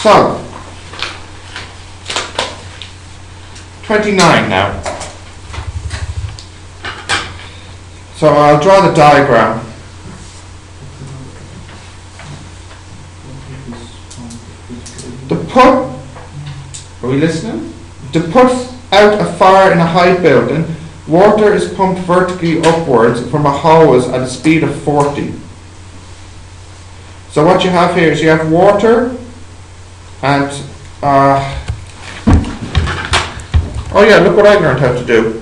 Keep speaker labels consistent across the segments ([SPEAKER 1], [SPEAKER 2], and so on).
[SPEAKER 1] So, 29 now. So I'll draw the diagram. Are we listening? To put out a fire in a high building, water is pumped vertically upwards from a hose at a speed of 40. So what you have here is you have water and oh yeah, look what I learned how to do.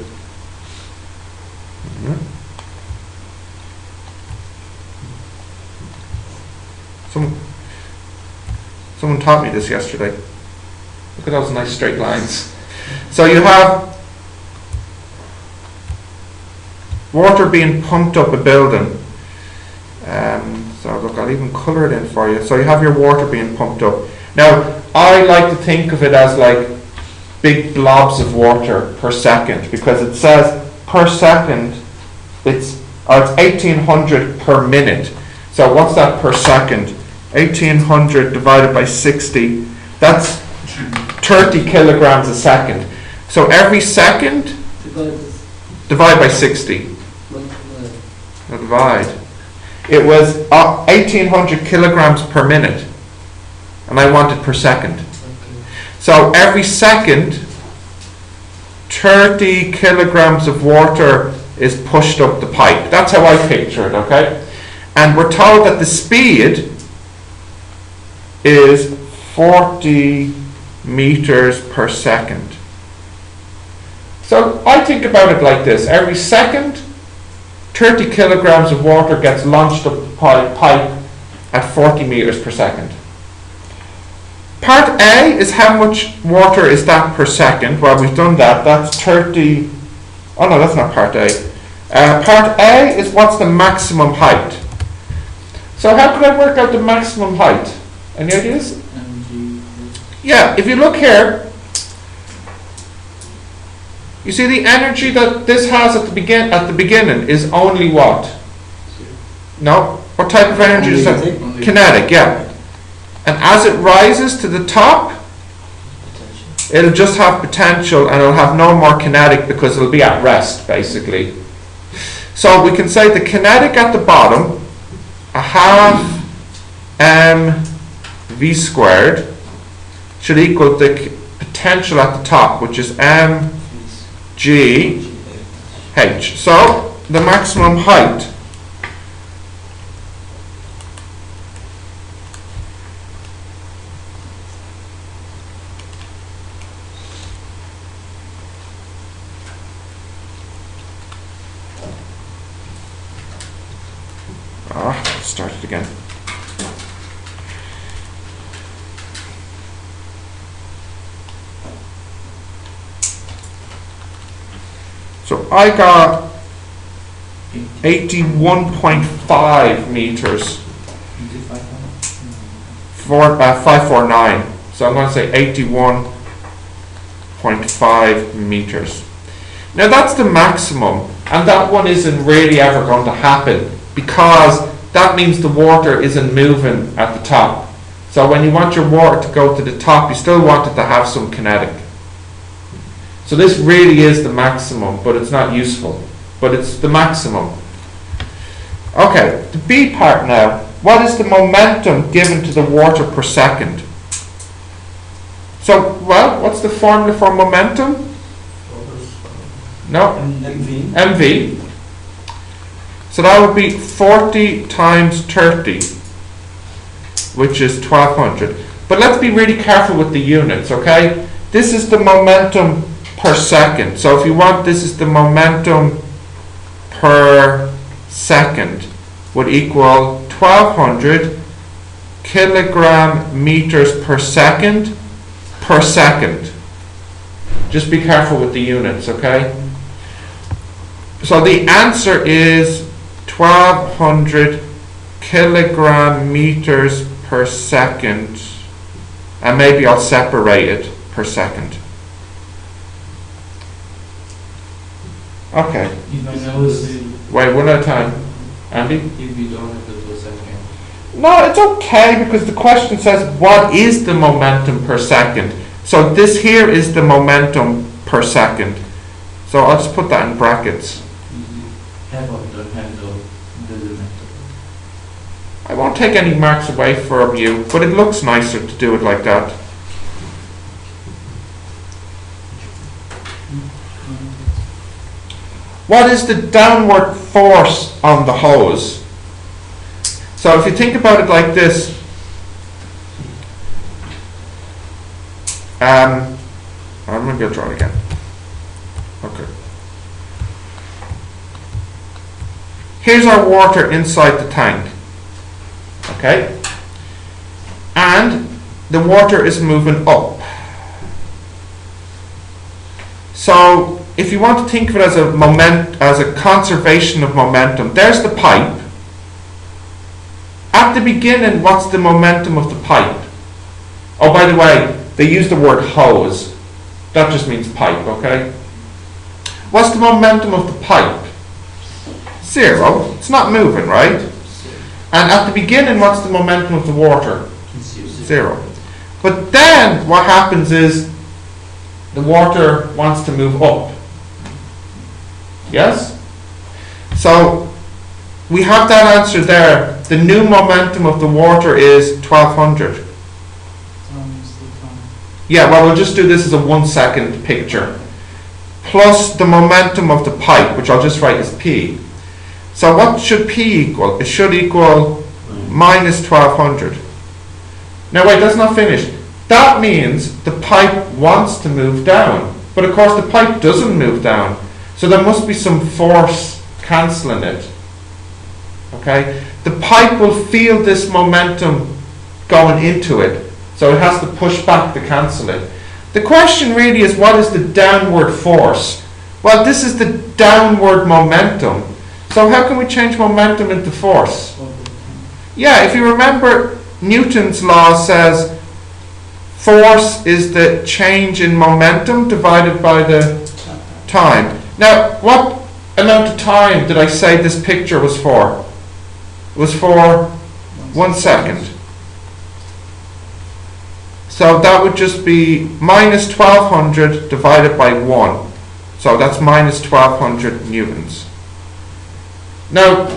[SPEAKER 1] Someone taught me this yesterday. Look at those nice straight lines. So you have water being pumped up a building. So look, I'll even colour it in for you. So you have your water being pumped up. Now, I like to think of it as like big blobs of water per second, because it says per second, it's 1800 per minute. So what's that per second? 1800 divided by 60, that's 30 kilograms a second. So every second, divide by 60. Now divide. It was 1800 kilograms per minute, and I want it per second. So every second, 30 kilograms of water is pushed up the pipe. That's how I picture it, okay? And we're told that the speed is 40 meters per second. So I think about it like this. Every second, 30 kilograms of water gets launched up the pipe at 40 meters per second. Part A is how much water is that per second. Well, we've done that. That's 30. Oh no, that's not part A. Part A is what's the maximum height. So how could I work out the maximum height? Any ideas? Yeah, if you look here, you see the energy that this has at the beginning is only what? No? What type of energy is that? Kinetic, yeah. And as it rises to the top, it'll just have potential and it'll have no more kinetic because it'll be at rest, basically. So we can say the kinetic at the bottom, a half mv squared, should equal the potential at the top, which is mgh. So the maximum height let's start it again. So I got 81.5 meters for 549. So I'm going to say 81.5 meters. Now that's the maximum, and that one isn't really ever going to happen because that means the water isn't moving at the top. So when you want your water to go to the top, you still want it to have some kinetic. So this really is the maximum, but it's not useful. But it's the maximum. Okay, the B part now. What is the momentum given to the water per second? So, well, what's the formula for momentum? No? MV. So that would be 40 times 30, which is 1200. But let's be really careful with the units, okay? This is the momentum per second. So if you want, this is the momentum per second would equal 1200 kilogram meters per second. Just be careful with the units, okay? So the answer is 1200 kilogram meters per second, and maybe I'll separate it per second. Okay. Wait, one at a time. Andy? No, it's okay because the question says what is the momentum per second. So this here is the momentum per second. So I'll just put that in brackets. I won't take any marks away from you, but it looks nicer to do it like that. What is the downward force on the hose? So if you think about it like this, I'm going to draw it again. Okay. Here's our water inside the tank. Okay? And the water is moving up. So if you want to think of it as a conservation of momentum, there's the pipe. At the beginning, what's the momentum of the pipe? Oh, by the way, they use the word hose. That just means pipe, okay? What's the momentum of the pipe? 0. It's not moving, right? And at the beginning, what's the momentum of the water? 0. But then what happens is the water wants to move up. Yes? So we have that answer there. The new momentum of the water is 1200. Yeah, well, we'll just do this as a 1 second picture. Plus the momentum of the pipe, which I'll just write as P. So what should P equal? It should equal minus 1200. Now wait, that's not finished. That means the pipe wants to move down. But of course the pipe doesn't move down. So there must be some force cancelling it. Okay? The pipe will feel this momentum going into it. So it has to push back to cancel it. The question really is, what is the downward force? Well, this is the downward momentum. So how can we change momentum into force? Yeah, if you remember, Newton's law says force is the change in momentum divided by the time. Now, what amount of time did I say this picture was for? It was for 1 second. So that would just be minus 1200 divided by 1. So that's minus 1200 newtons. Now,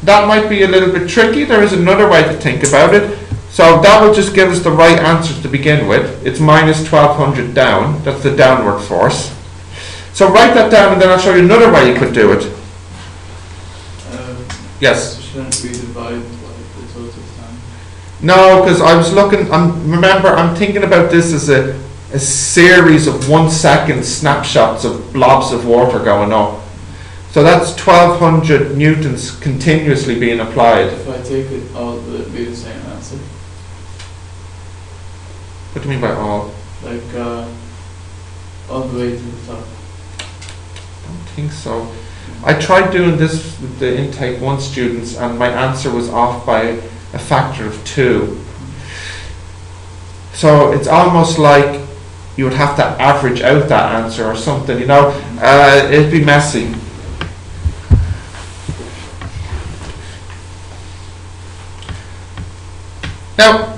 [SPEAKER 1] that might be a little bit tricky. There is another way to think about it. So that will just give us the right answer to begin with. It's minus 1200 down. That's the downward force. So write that down and then I'll show you another way you could do it. Yes?
[SPEAKER 2] Shouldn't we divide the total time?
[SPEAKER 1] No, because I was looking, remember, I'm thinking about this as a series of 1 second snapshots of blobs of water going up. So that's 1200 newtons continuously being applied.
[SPEAKER 2] If I take it out, will it be the same answer?
[SPEAKER 1] What do you mean by all?
[SPEAKER 2] Like all the way to the top?
[SPEAKER 1] I don't think so. I tried doing this with the intake 1 students and my answer was off by a factor of 2. So it's almost like you would have to average out that answer or something, you know. It'd be messy. Now,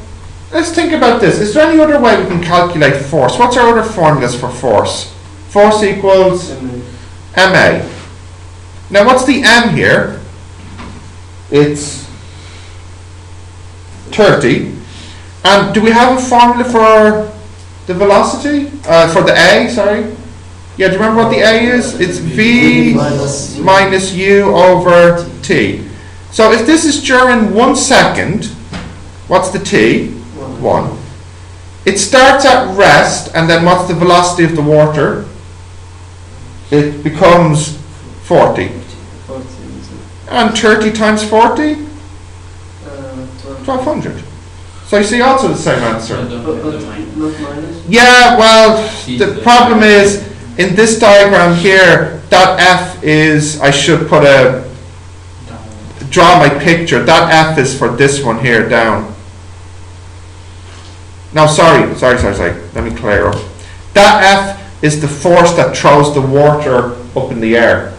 [SPEAKER 1] let's think about this. Is there any other way we can calculate force? What's our other formulas for force? Force equals MA. Now, what's the M here? It's 30. And do we have a formula for the velocity? For the A, sorry? Yeah, do you remember what the A is? It's V minus U over T. So if this is during 1 second, what's the T? 1. It starts at rest, and then what's the velocity of the water? It becomes 40. And 30 times 40? 1200. So you see also the same answer. Yeah, well, the problem is, in this diagram here, that F is, I should draw my picture. That F is for this one here down. No, sorry. Let me clear up. That F is the force that throws the water up in the air.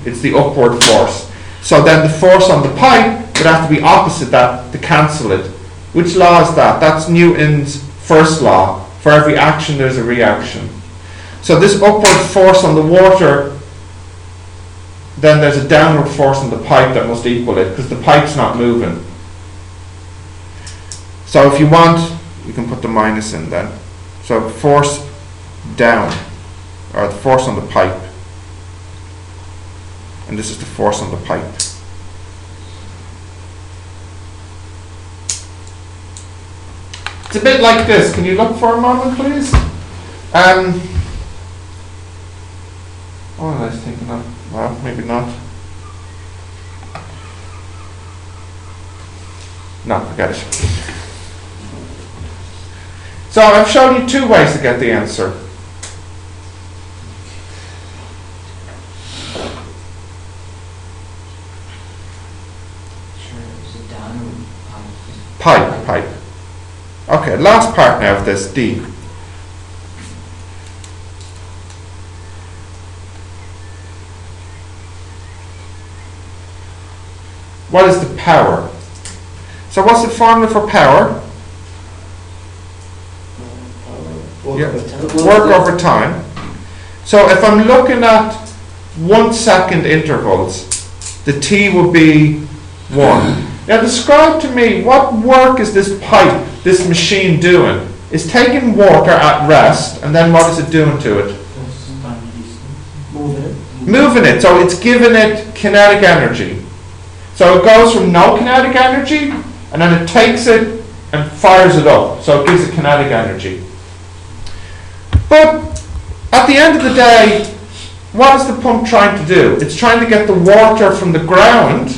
[SPEAKER 1] It's the upward force. So then the force on the pipe would have to be opposite that to cancel it. Which law is that? That's Newton's first law. For every action there's a reaction. So this upward force on the water, then there's a downward force on the pipe that must equal it, because the pipe's not moving. So if you want, you can put the minus in then. So force down, or the force on the pipe. And this is the force on the pipe. It's a bit like this. Can you look for a moment, please? What was I thinking of? Well, maybe not. No, forget it. So I've shown you two ways to get the answer. Pipe. Okay, last part now of this, D. What is the power? So what's the formula for power? Work over time. So if I'm looking at 1 second intervals, the T will be 1. Now describe to me, what work is this pipe, this machine doing? It's taking water at rest, and then what is it doing to it? Moving it. So it's giving it kinetic energy. So it goes from no kinetic energy, and then it takes it and fires it up. So it gives it kinetic energy. But at the end of the day, what is the pump trying to do? It's trying to get the water from the ground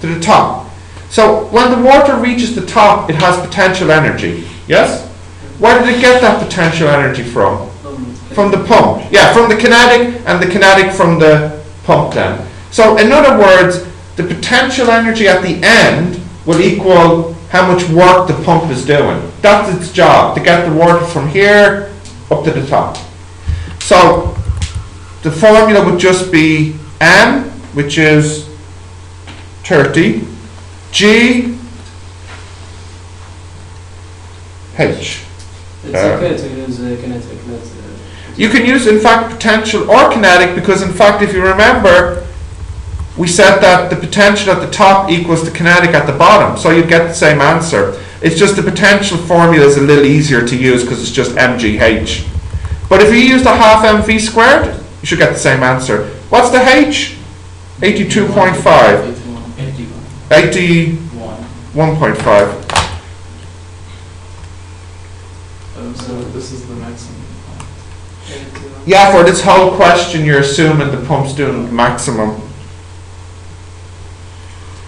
[SPEAKER 1] to the top. So when the water reaches the top, it has potential energy. Yes? Where did it get that potential energy from? From the pump. Yeah, from the kinetic, and the kinetic from the pump then. So in other words, the potential energy at the end will equal how much work the pump is doing. That's its job, to get the water from here up to the top. So the formula would just be M, which is 30, G, H.
[SPEAKER 2] It's okay to use kinetic.
[SPEAKER 1] You can use, in fact, potential or kinetic, because, in fact, if you remember, we said that the potential at the top equals the kinetic at the bottom, so you get the same answer. It's just the potential formula is a little easier to use because it's just mgh. But if you use the half mv squared, you should get the same answer. What's the h? 82.5. 81.5.
[SPEAKER 2] So this is the maximum.
[SPEAKER 1] Yeah, for this whole question, you're assuming the pump's doing maximum.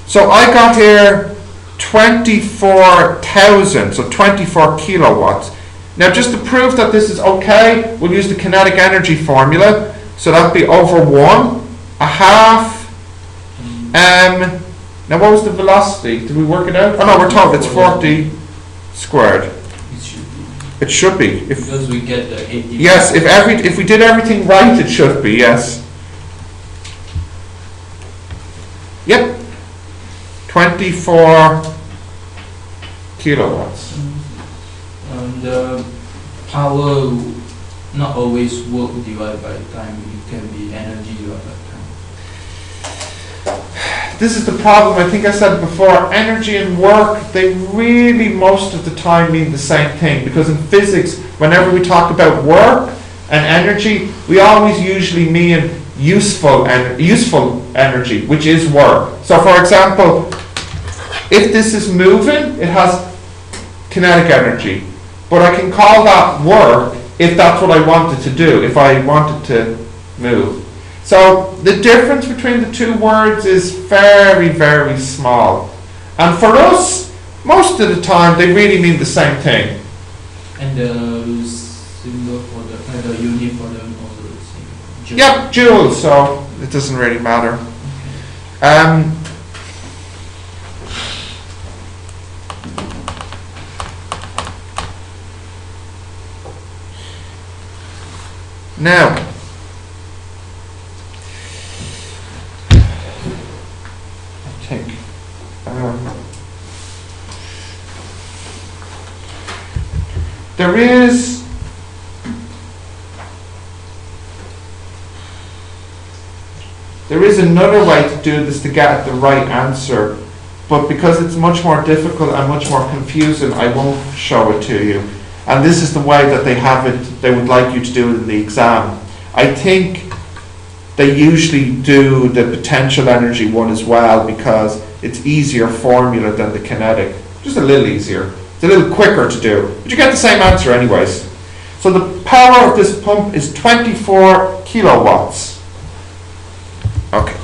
[SPEAKER 1] So I got here 24,000, so 24 kilowatts. Now just to prove that this is okay, we'll use the kinetic energy formula. So that'd be over 1, a half, now what was the velocity? Did we work it out? Oh no, we're told it's 40 squared. It should be.
[SPEAKER 3] Because we get the 80.
[SPEAKER 1] Yes, if we did everything right, it should be, yes. Yep. 24 kilowatts.
[SPEAKER 3] And power not always work divided by time. It can be energy divided by time.
[SPEAKER 1] This is the problem. I think I said before, energy and work, they really most of the time mean the same thing, because in physics, whenever we talk about work and energy, we always usually mean useful energy, which is work. So for example, if this is moving, it has kinetic energy, but I can call that work if that's what I wanted to do, if I wanted to move. So the difference between the two words is very, very small. And for us, most of the time, they really mean the same thing.
[SPEAKER 3] And the symbol for the unit for them also the same.
[SPEAKER 1] Yep, joules, so it doesn't really matter. Now, I think There is another way to do this to get at the right answer, but because it's much more difficult and much more confusing, I won't show it to you. And this is the way that they have it, they would like you to do it in the exam. I think they usually do the potential energy one as well because it's easier formula than the kinetic. Just a little easier. It's a little quicker to do. But you get the same answer anyways. So the power of this pump is 24 kilowatts. Okay.